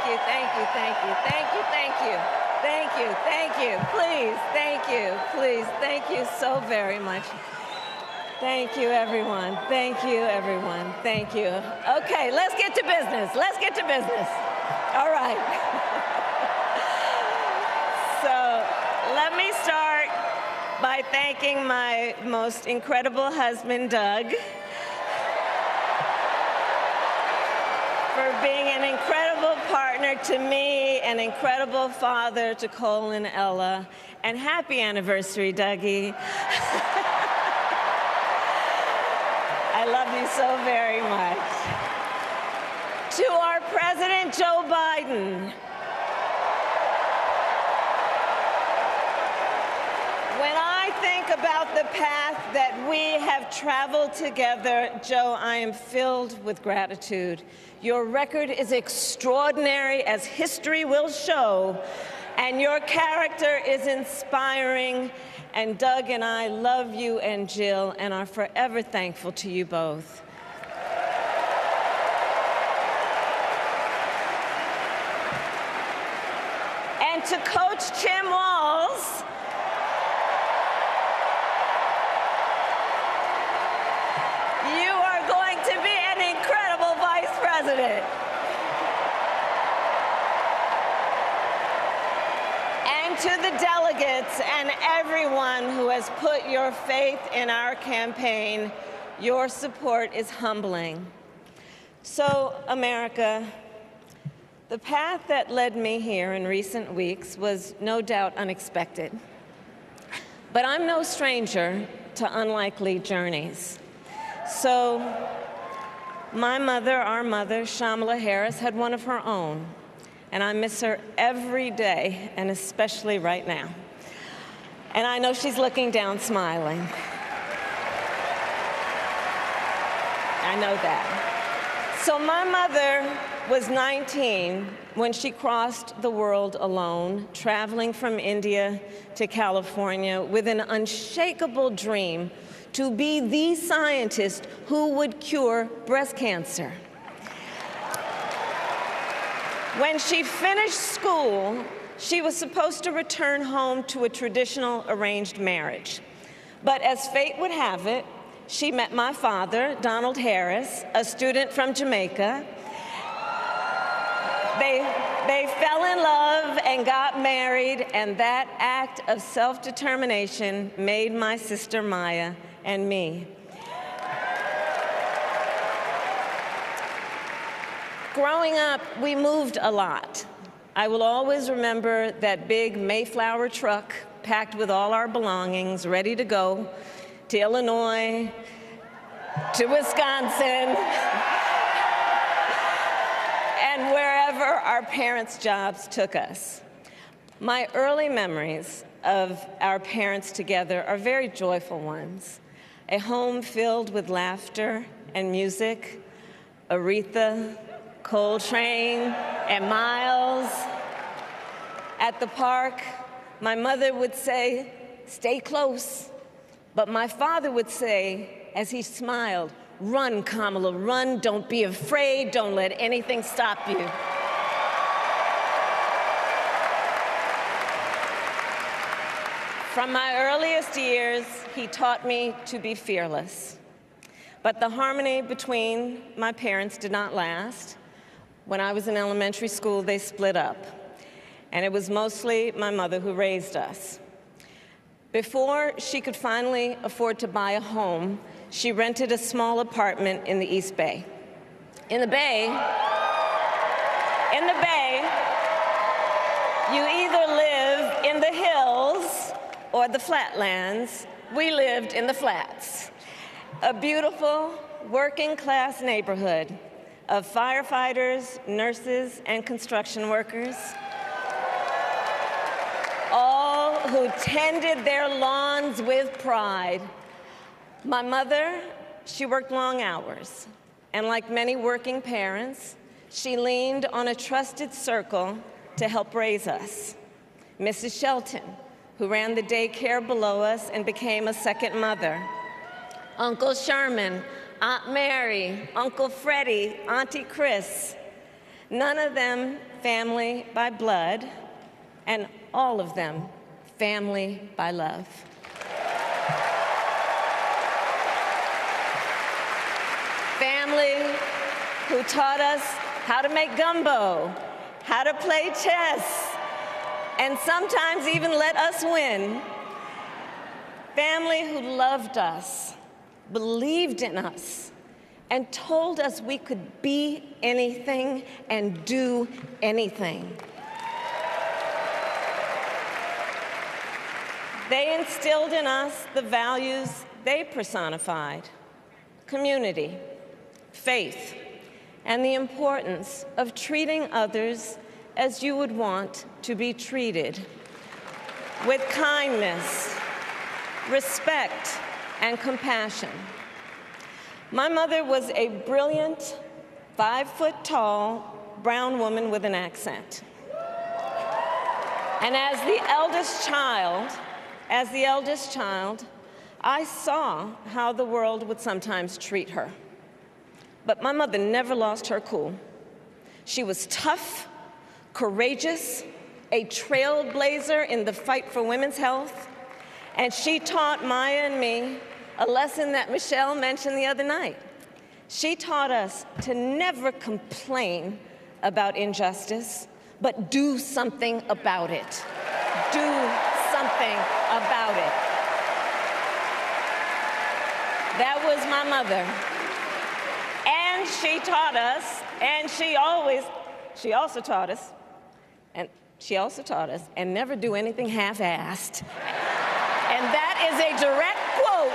you, thank you, thank you, thank you, thank you, thank you, thank you, please, thank you, please, thank you so very much. Thank you, everyone. Thank you, everyone. Thank you. Okay, let's get to business. Let's get to business. All right. So let me start by thanking my most incredible husband, Doug, for being an incredible partner to me, an incredible father to Cole and Ella, and happy anniversary, Dougie. I love you so very much. To our President Joe Biden, when I think about the path that we have traveled together, Joe, I am filled with gratitude. Your record is extraordinary, as history will show, and your character is inspiring. And Doug and I love you and Jill and are forever thankful to you both. And to Coach Tim Walz, you are going to be an incredible vice president. To the delegates and everyone who has put your faith in our campaign, your support is humbling. So, America, the path that led me here in recent weeks was no doubt unexpected. But I'm no stranger to unlikely journeys. So, my mother, our mother, Kamala Harris, had one of her own. And I miss her every day, and especially right now. And I know she's looking down, smiling. I know that. So my mother was 19 when she crossed the world alone, traveling from India to California with an unshakable dream to be the scientist who would cure breast cancer. When she finished school, she was supposed to return home to a traditional arranged marriage. But as fate would have it, she met my father, Donald Harris, a student from Jamaica. They fell in love and got married, and that act of self-determination made my sister Maya and me. Growing up, we moved a lot. I will always remember that big Mayflower truck packed with all our belongings, ready to go to Illinois, to Wisconsin, and wherever our parents' jobs took us. My early memories of our parents together are very joyful ones. A home filled with laughter and music, Aretha, Coltrane, and Miles. At the park, my mother would say, "Stay close." But my father would say, as he smiled, "Run, Kamala, run. Don't be afraid. Don't let anything stop you." From my earliest years, he taught me to be fearless. But the harmony between my parents did not last. When I was in elementary school, they split up, and it was mostly my mother who raised us. Before she could finally afford to buy a home, she rented a small apartment in the East Bay. In the Bay, you either live in the hills or the flatlands. We lived in the flats, a beautiful working-class neighborhood of firefighters, nurses, and construction workers, all who tended their lawns with pride. My mother, she worked long hours, and like many working parents, she leaned on a trusted circle to help raise us. Mrs. Shelton, who ran the daycare below us and became a second mother. Uncle Sherman, Aunt Mary, Uncle Freddie, Auntie Chris. none of them family by blood, and all of them family by love. Family who taught us how to make gumbo, how to play chess, and sometimes even let us win. Family who loved us, believed in us, and told us we could be anything and do anything. They instilled in us the values they personified: community, faith, and the importance of treating others as you would want to be treated, with kindness, respect, and compassion. My mother was a brilliant, 5-foot-tall, brown woman with an accent. And as the eldest child, I saw how the world would sometimes treat her. But my mother never lost her cool. She was tough, courageous, a trailblazer in the fight for women's health, and she taught Maya and me a lesson that Michelle mentioned the other night. She taught us to never complain about injustice, but do something about it. Do something about it. That was my mother. And she taught us, and she also taught us, and never do anything half-assed. And that is a direct quote.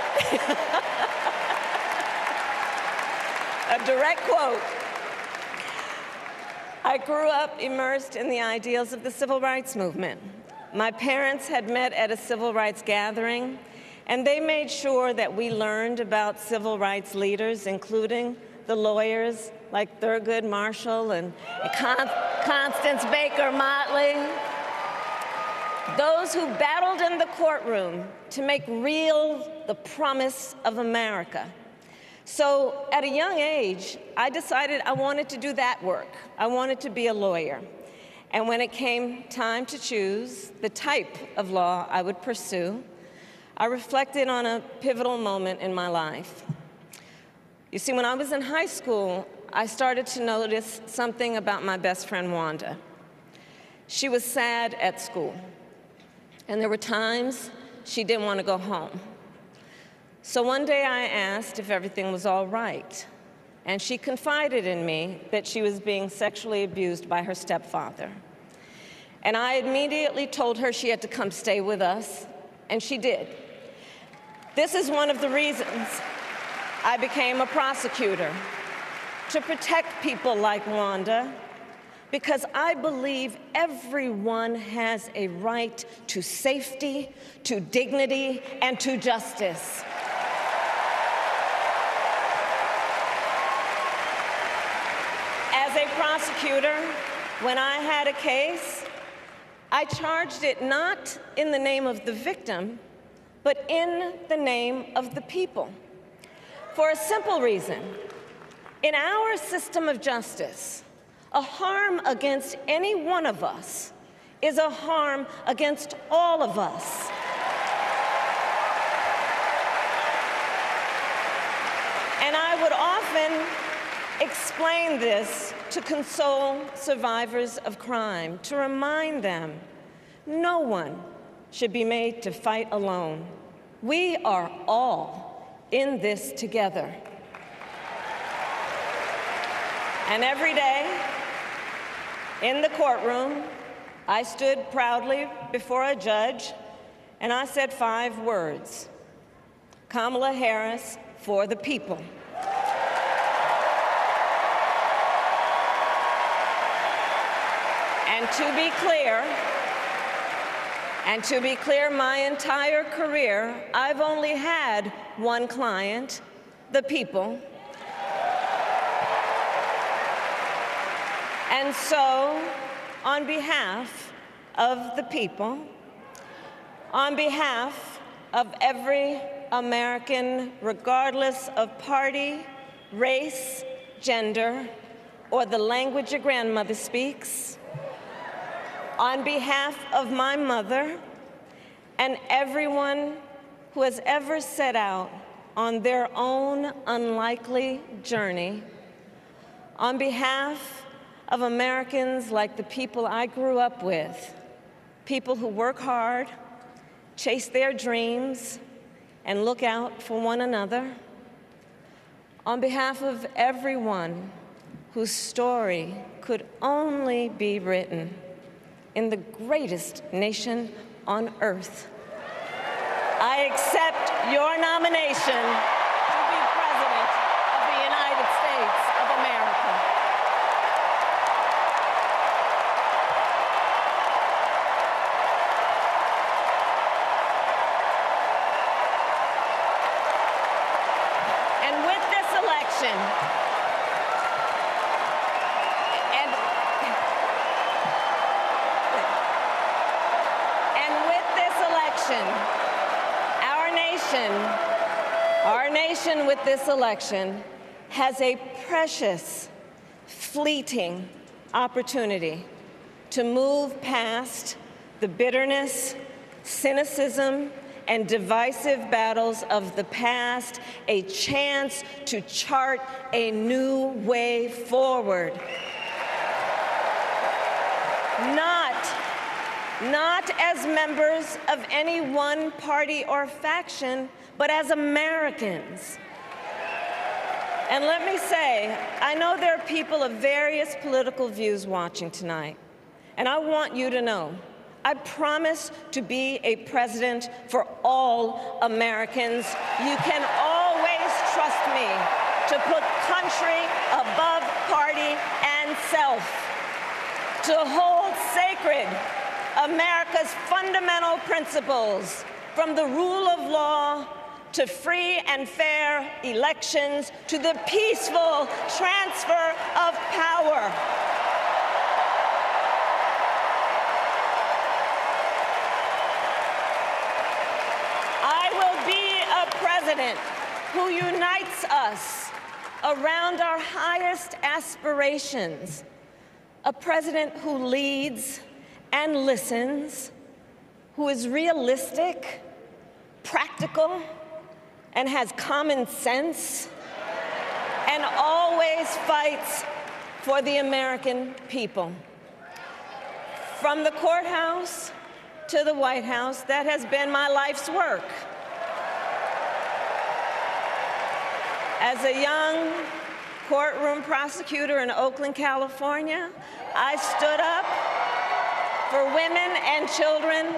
A direct quote. I grew up immersed in the ideals of the civil rights movement. My parents had met at a civil rights gathering, and they made sure that we learned about civil rights leaders, including the lawyers like Thurgood Marshall and Constance Baker Motley, those who battled in the courtroom to make real the promise of America. So at a young age, I decided I wanted to do that work. I wanted to be a lawyer. And when it came time to choose the type of law I would pursue, I reflected on a pivotal moment in my life. You see, when I was in high school, I started to notice something about my best friend, Wanda. She was sad at school, and there were times she didn't want to go home. So one day I asked if everything was all right, and she confided in me that she was being sexually abused by her stepfather. And I immediately told her she had to come stay with us, and she did. This is one of the reasons I became a prosecutor, to protect people like Wanda, because I believe everyone has a right to safety, to dignity, and to justice. As a prosecutor, when I had a case, I charged it not in the name of the victim, but in the name of the people. For a simple reason. In our system of justice, a harm against any one of us is a harm against all of us. And I would often explain this to console survivors of crime, to remind them no one should be made to fight alone. We are all in this together. And every day in the courtroom, I stood proudly before a judge and I said 5 words: Kamala Harris for the people. And to be clear, my entire career, I've only had one client, the people. And so, on behalf of the people, on behalf of every American, regardless of party, race, gender, or the language your grandmother speaks, on behalf of my mother and everyone who has ever set out on their own unlikely journey, on behalf of Americans like the people I grew up with, people who work hard, chase their dreams, and look out for one another, on behalf of everyone whose story could only be written in the greatest nation on earth, I accept your nomination to be President of the United States of America. And with this election, our nation with this election has a precious, fleeting opportunity to move past the bitterness, cynicism, and divisive battles of the past, a chance to chart a new way forward. Not as members of any one party or faction, but as Americans. And let me say, I know there are people of various political views watching tonight, and I want you to know, I promise to be a president for all Americans. You can always trust me to put country above party and self, to hold sacred America's fundamental principles, from the rule of law to free and fair elections to the peaceful transfer of power. I will be a president who unites us around our highest aspirations, a president who leads and listens, who is realistic, practical, and has common sense, and always fights for the American people. From the courthouse to the White House, that has been my life's work. As a young courtroom prosecutor in Oakland, California, I stood up for women and children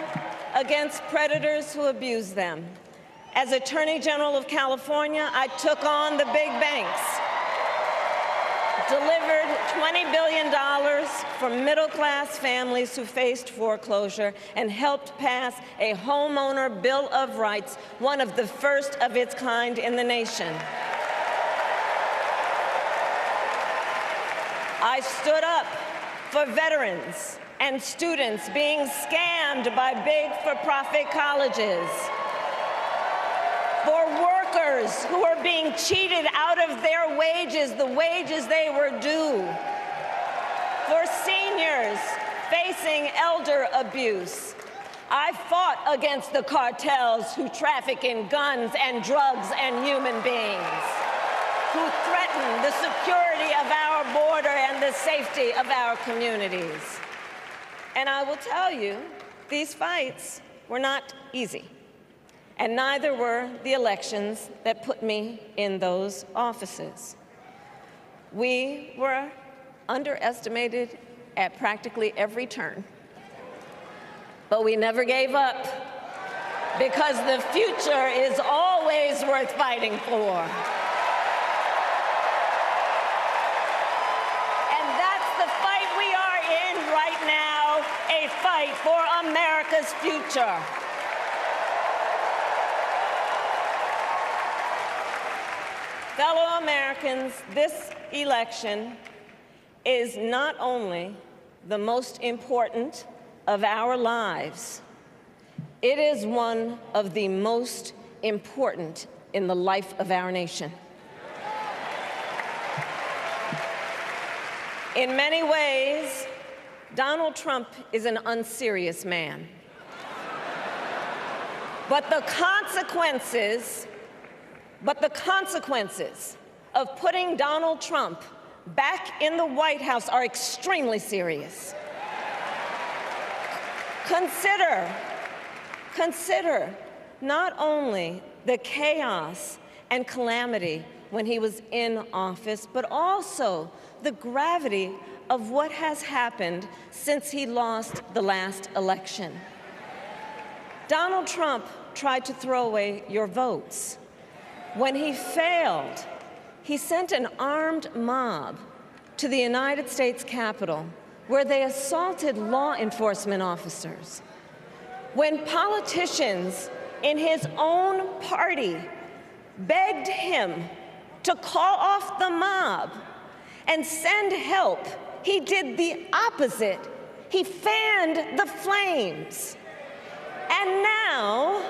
against predators who abuse them. As Attorney General of California, I took on the big banks, delivered $20 billion for middle-class families who faced foreclosure, and helped pass a homeowner Bill of Rights, one of the first of its kind in the nation. I stood up for veterans and students being scammed by big for-profit colleges, for workers who are being cheated out of their wages, the wages they were due, for seniors facing elder abuse. I fought against the cartels who traffic in guns and drugs and human beings, who threaten the security of our border and the safety of our communities. And I will tell you, these fights were not easy, and neither were the elections that put me in those offices. We were underestimated at practically every turn, but we never gave up, because the future is always worth fighting for. Fight for America's future. Fellow Americans, this election is not only the most important of our lives, it is one of the most important in the life of our nation. In many ways, Donald Trump is an unserious man. But the consequences of putting Donald Trump back in the White House are extremely serious. Consider not only the chaos and calamity when he was in office, but also the gravity of what has happened since he lost the last election. Donald Trump tried to throw away your votes. When he failed, he sent an armed mob to the United States Capitol, where they assaulted law enforcement officers. When politicians in his own party begged him to call off the mob and send help, he did the opposite. He fanned the flames. And now,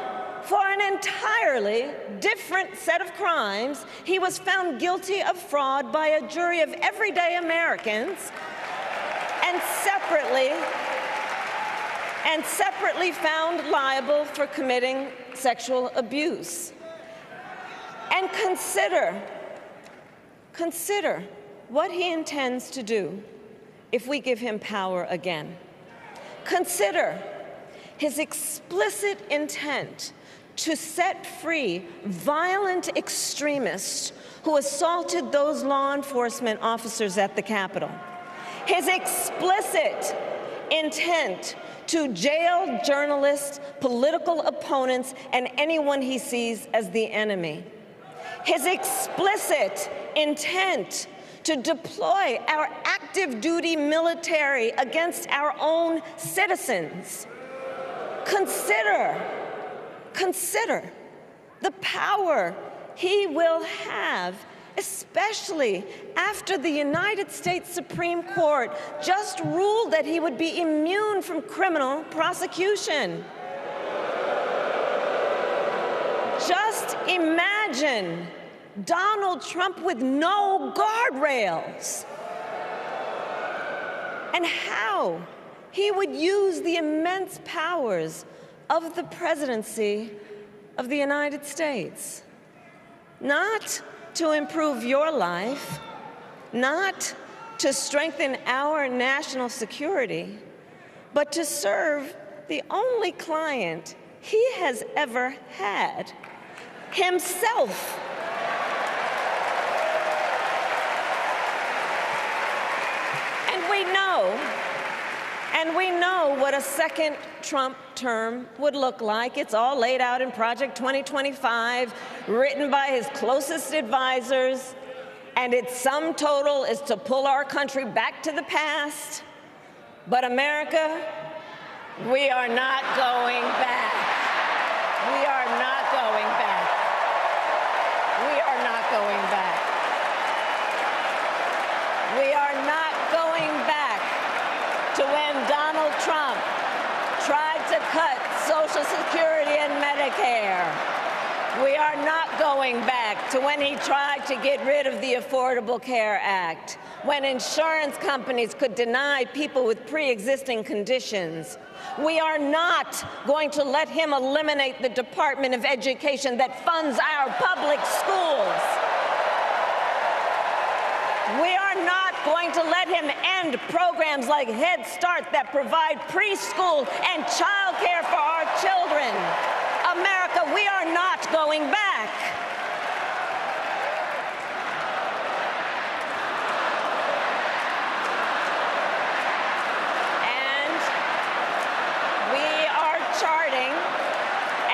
for an entirely different set of crimes, he was found guilty of fraud by a jury of everyday Americans and separately found liable for committing sexual abuse. And consider what he intends to do if we give him power again. Consider his explicit intent to set free violent extremists who assaulted those law enforcement officers at the Capitol. His explicit intent to jail journalists, political opponents, and anyone he sees as the enemy. His explicit intent to deploy our active duty military against our own citizens. Consider the power he will have, especially after the United States Supreme Court just ruled that he would be immune from criminal prosecution. Just imagine Donald Trump with no guardrails, and how he would use the immense powers of the presidency of the United States, not to improve your life, not to strengthen our national security, but to serve the only client he has ever had, himself. And we know what a second Trump term would look like. It's all laid out in Project 2025, written by his closest advisors, and its sum total is to pull our country back to the past. But America, we are not going back. We are not going back. We are not going back. We are not going back to when Donald Trump tried to cut Social Security and Medicare. We are not going back to when he tried to get rid of the Affordable Care Act, when insurance companies could deny people with pre-existing conditions. We are not going to let him eliminate the Department of Education that funds our public schools. We are not going to let him end programs like Head Start that provide preschool and child care for our children. America, we are not going back.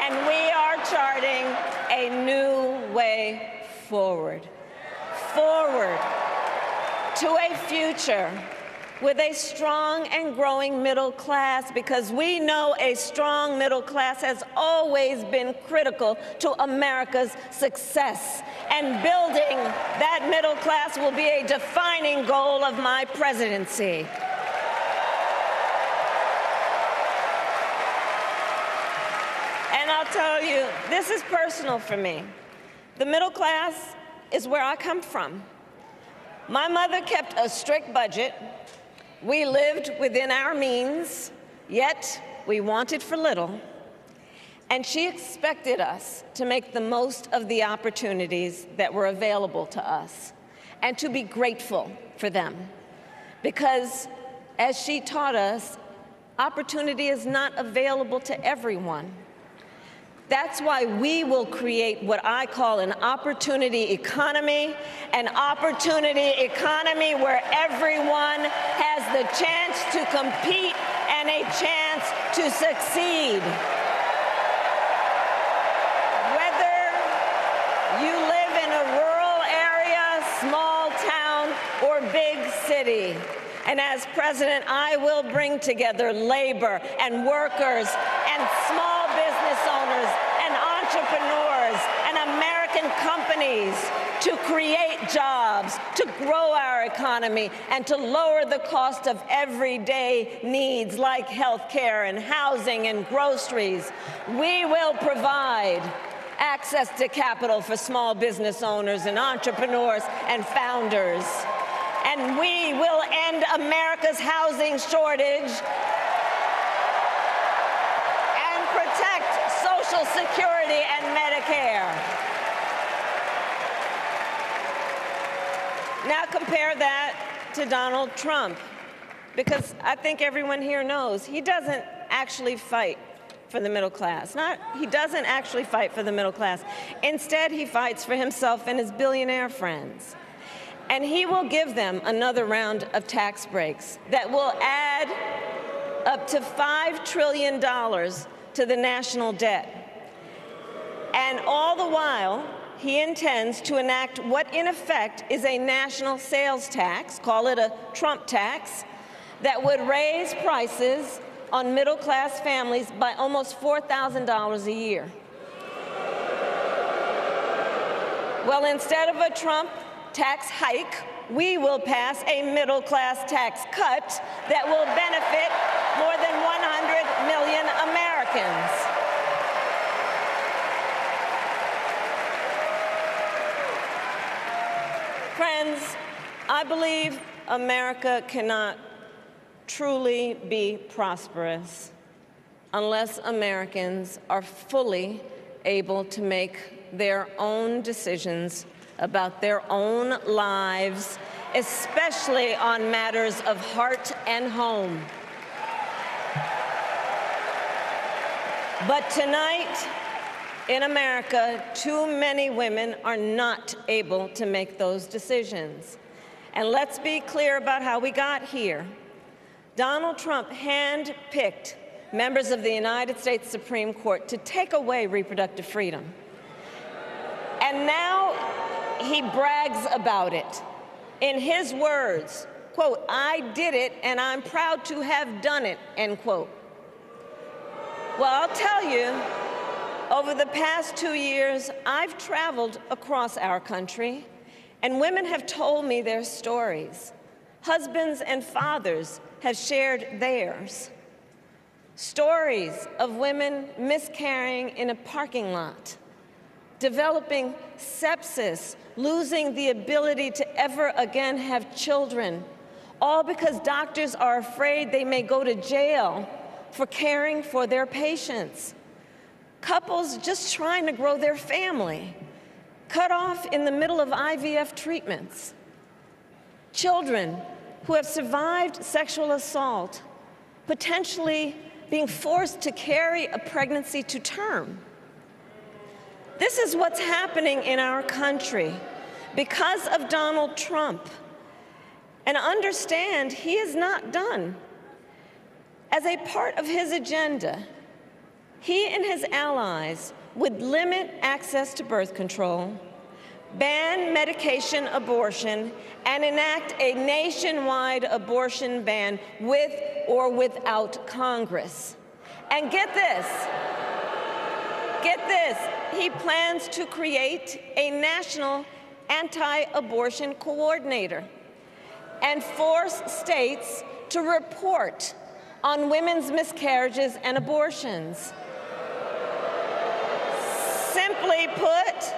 And we are charting a new way forward. To a future with a strong and growing middle class, because we know a strong middle class has always been critical to America's success. And building that middle class will be a defining goal of my presidency. And I'll tell you, this is personal for me. The middle class is where I come from. My mother kept a strict budget. We lived within our means, yet we wanted for little. And she expected us to make the most of the opportunities that were available to us and to be grateful for them. Because, as she taught us, opportunity is not available to everyone. That's why we will create what I call an opportunity economy where everyone has the chance to compete and a chance to succeed. Whether you live in a rural area, small town, or big city. And as president, I will bring together labor and workers and small business owners and entrepreneurs and American companies to create jobs, to grow our economy, and to lower the cost of everyday needs like health care and housing and groceries. We will provide access to capital for small business owners and entrepreneurs and founders. And we will end America's housing shortage and protect Social Security and Medicare. Now compare that to Donald Trump, because I think everyone here knows he doesn't actually fight for the middle class. He doesn't actually fight for the middle class. Instead, he fights for himself and his billionaire friends. And he will give them another round of tax breaks that will add up to $5 trillion to the national debt. And all the while, he intends to enact what in effect is a national sales tax, call it a Trump tax, that would raise prices on middle-class families by almost $4,000 a year. Well, instead of a Trump tax hike, we will pass a middle-class tax cut that will benefit more than 100 million Americans. Friends, I believe America cannot truly be prosperous unless Americans are fully able to make their own decisions about their own lives, especially on matters of heart and home. But tonight, in America, too many women are not able to make those decisions. And let's be clear about how we got here. Donald Trump handpicked members of the United States Supreme Court to take away reproductive freedom. And now he brags about it. In his words, quote, "I did it and I'm proud to have done it," end quote. Well, I'll tell you, over the past 2 years, I've traveled across our country, and women have told me their stories. Husbands and fathers have shared theirs. Stories of women miscarrying in a parking lot, developing sepsis, losing the ability to ever again have children, all because doctors are afraid they may go to jail for caring for their patients. Couples just trying to grow their family, cut off in the middle of IVF treatments. Children who have survived sexual assault, potentially being forced to carry a pregnancy to term. This is what's happening in our country because of Donald Trump. And understand, he is not done. As a part of his agenda, he and his allies would limit access to birth control, ban medication abortion, and enact a nationwide abortion ban with or without Congress. And get this, he plans to create a national anti-abortion coordinator and force states to report on women's miscarriages and abortions. Simply put,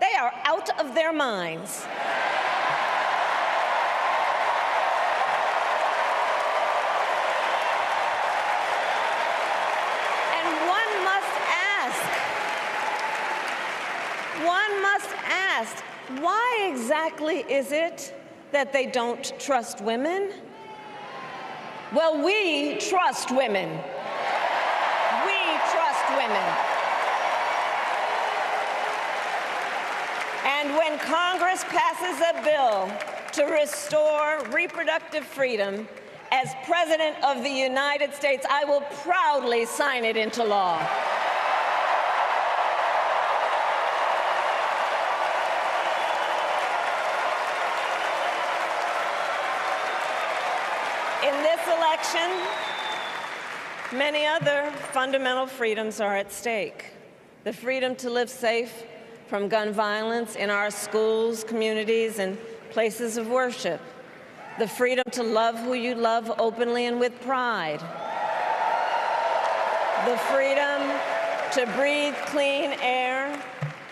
they are out of their minds. asked, why exactly is it that they don't trust women? Well, we trust women. We trust women. And when Congress passes a bill to restore reproductive freedom, as President of the United States, I will proudly sign it into law. In this election, many other fundamental freedoms are at stake. The freedom to live safe from gun violence in our schools, communities, and places of worship. The freedom to love who you love openly and with pride. The freedom to breathe clean air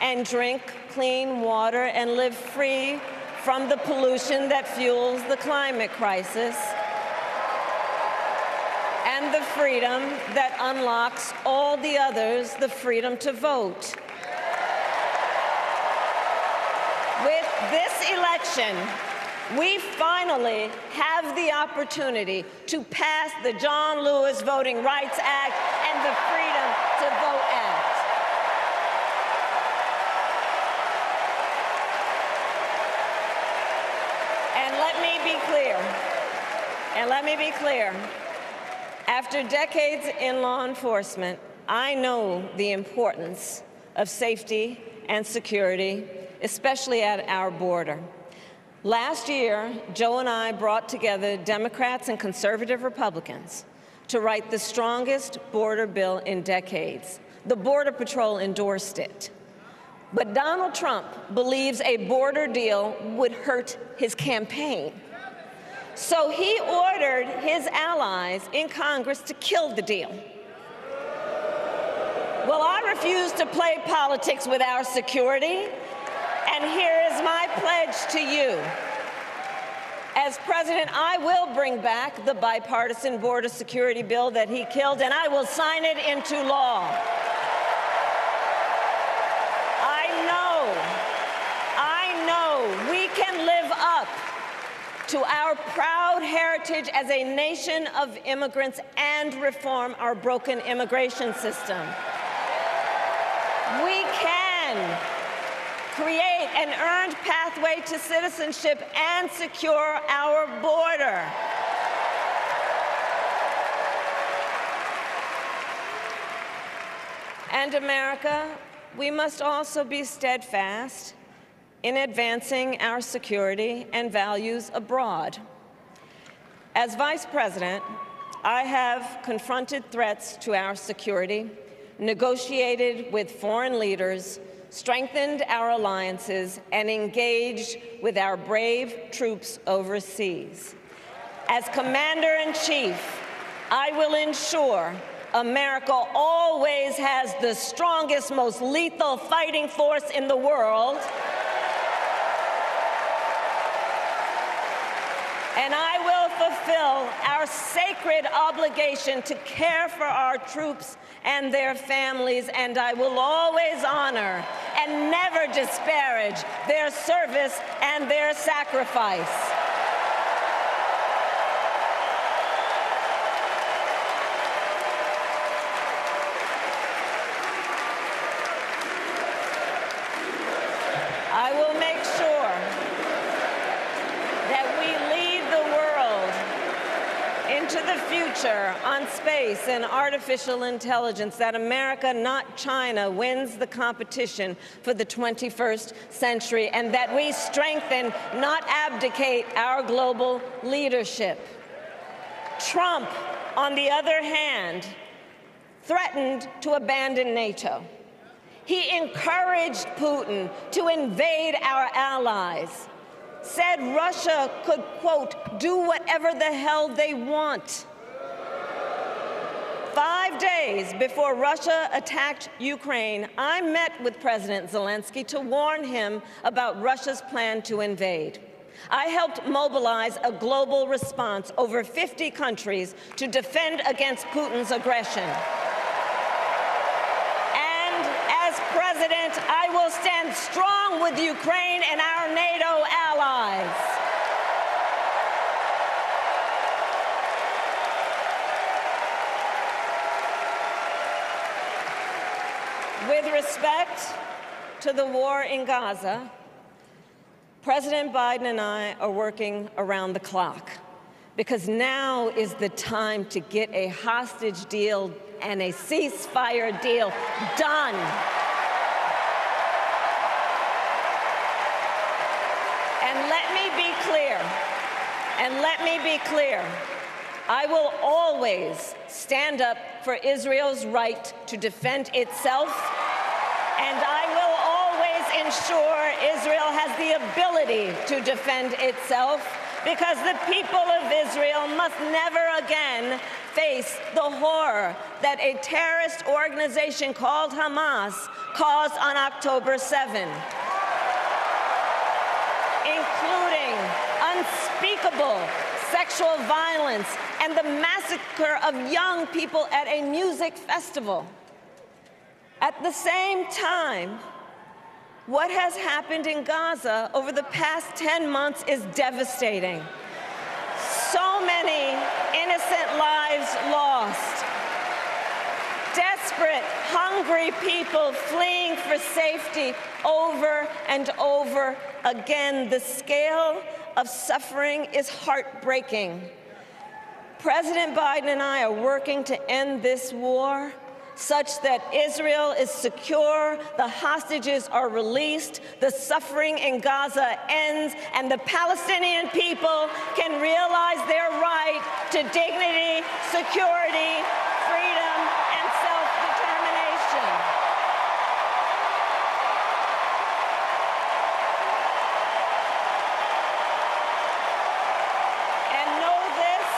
and drink clean water and live free from the pollution that fuels the climate crisis. And the freedom that unlocks all the others, the freedom to vote. With this election, we finally have the opportunity to pass the John Lewis Voting Rights Act and the Freedom to Vote Act. And let me be clear, after decades in law enforcement, I know the importance of safety and security, especially at our border. Last year, Joe and I brought together Democrats and conservative Republicans to write the strongest border bill in decades. The Border Patrol endorsed it. But Donald Trump believes a border deal would hurt his campaign. So he ordered his allies in Congress to kill the deal. Well, I refuse to play politics with our security. And here is my pledge to you. As president, I will bring back the bipartisan border security bill that he killed, and I will sign it into law. I know we can live up to our proud heritage as a nation of immigrants and reform our broken immigration system. We can create an earned pathway to citizenship and secure our border. And America, we must also be steadfast in advancing our security and values abroad. As Vice President, I have confronted threats to our security, negotiated with foreign leaders, strengthened our alliances, and engaged with our brave troops overseas. As Commander-in-Chief, I will ensure America always has the strongest, most lethal fighting force in the world. And I will fulfill our sacred obligation to care for our troops and their families, and I will always honor and never disparage their service and their sacrifice. I will make sure that we lead the world into the future on space and artificial intelligence, that America, not China, wins the competition for the 21st century, and that we strengthen, not abdicate, our global leadership. Trump, on the other hand, threatened to abandon NATO. He encouraged Putin to invade our allies, said Russia could, quote, do whatever the hell they want. 5 days before Russia attacked Ukraine, I met with President Zelensky to warn him about Russia's plan to invade. I helped mobilize a global response, over 50 countries, to defend against Putin's aggression. And as president, President, I will stand strong with Ukraine and our NATO allies. With respect to the war in Gaza, President Biden and I are working around the clock because now is the time to get a hostage deal and a ceasefire deal done. And let me be clear, I will always stand up for Israel's right to defend itself, and I will always ensure Israel has the ability to defend itself, because the people of Israel must never again face the horror that a terrorist organization called Hamas caused on October 7, including unspeakable sexual violence and the massacre of young people at a music festival. At the same time, what has happened in Gaza over the past 10 months is devastating. So many innocent lives lost. Desperate, hungry people fleeing for safety over and over again. The scale of suffering is heartbreaking. President Biden and I are working to end this war such that Israel is secure, the hostages are released, the suffering in Gaza ends, and the Palestinian people can realize their right to dignity, security, freedom, and self-determination. And know this,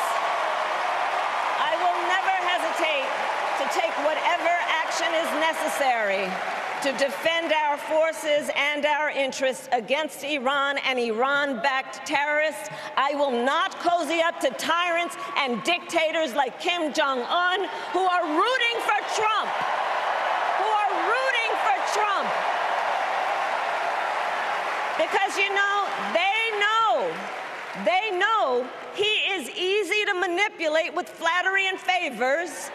I will never hesitate to take whatever action is necessary to defend our forces and our interests against Iran and Iran-backed terrorists. I will not cozy up to tyrants and dictators like Kim Jong-un who are rooting for Trump, Because, you know, they know he is easy to manipulate with flattery and favors.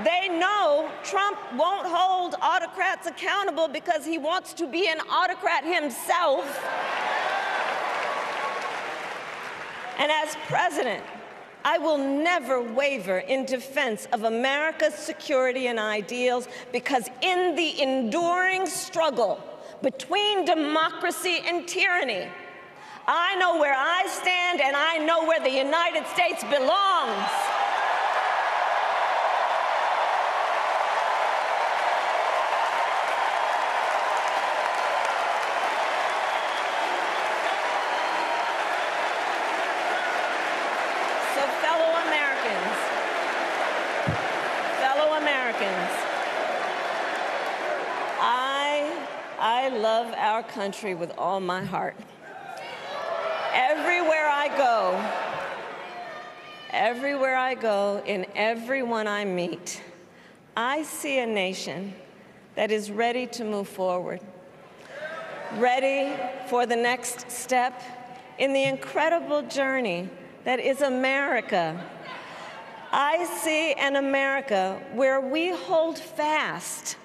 They know Trump won't hold autocrats accountable because he wants to be an autocrat himself. And as president, I will never waver in defense of America's security and ideals, because in the enduring struggle between democracy and tyranny, I know where I stand and I know where the United States belongs. I love our country with all my heart. Everywhere I go, in everyone I meet, I see a nation that is ready to move forward, ready for the next step in the incredible journey that is America. I see an America where we hold fast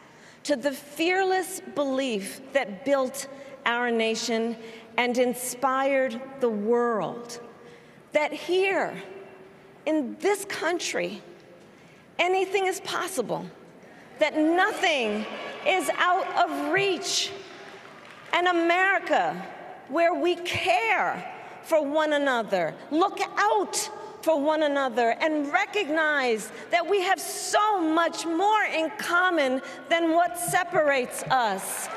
to the fearless belief that built our nation and inspired the world, that here in this country, anything is possible, that nothing is out of reach. An America where we care for one another, look out for one another, and recognize that we have so much more in common than what separates us.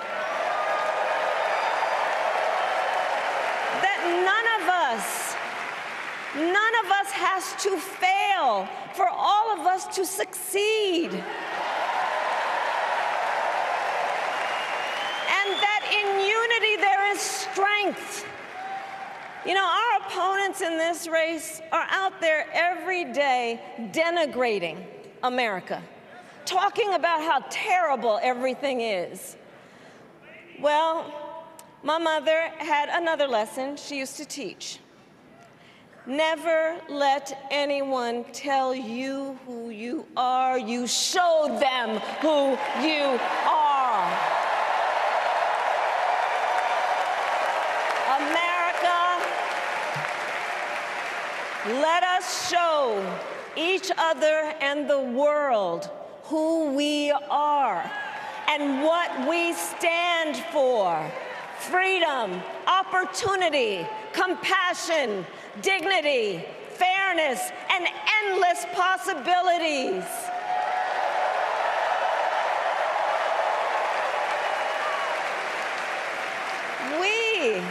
That none of us has to fail for all of us to succeed. And that in unity there is strength. You know, our opponents in this race are out there every day denigrating America, talking about how terrible everything is. Well, my mother had another lesson she used to teach. Never let anyone tell you who you are. You show them who you are. America, let us show each other and the world who we are and what we stand for. Freedom, opportunity, compassion, dignity, fairness, and endless possibilities. We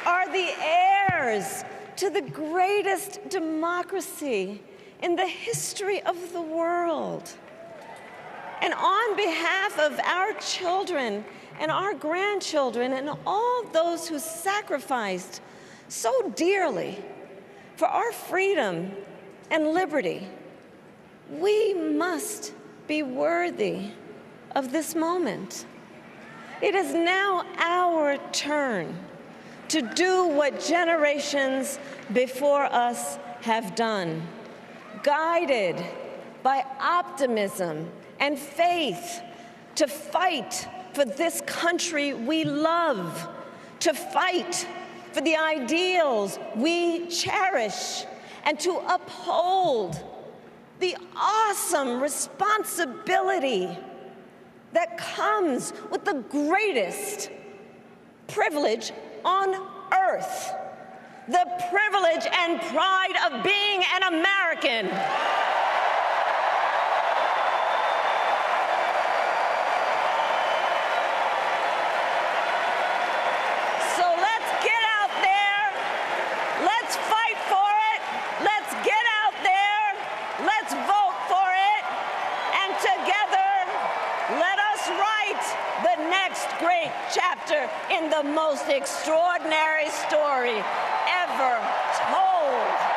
are the heirs to the greatest democracy in the history of the world. And on behalf of our children and our grandchildren and all those who sacrificed so dearly for our freedom and liberty, we must be worthy of this moment. It is now our turn to do what generations before us have done, guided by optimism and faith, to fight for this country we love, to fight for the ideals we cherish, and to uphold the awesome responsibility that comes with the greatest privilege on earth, the privilege and pride of being an American. So let's get out there, let's fight for it, let's get out there, let's vote for it, and together let us write the next great chapter in the most extraordinary story ever told.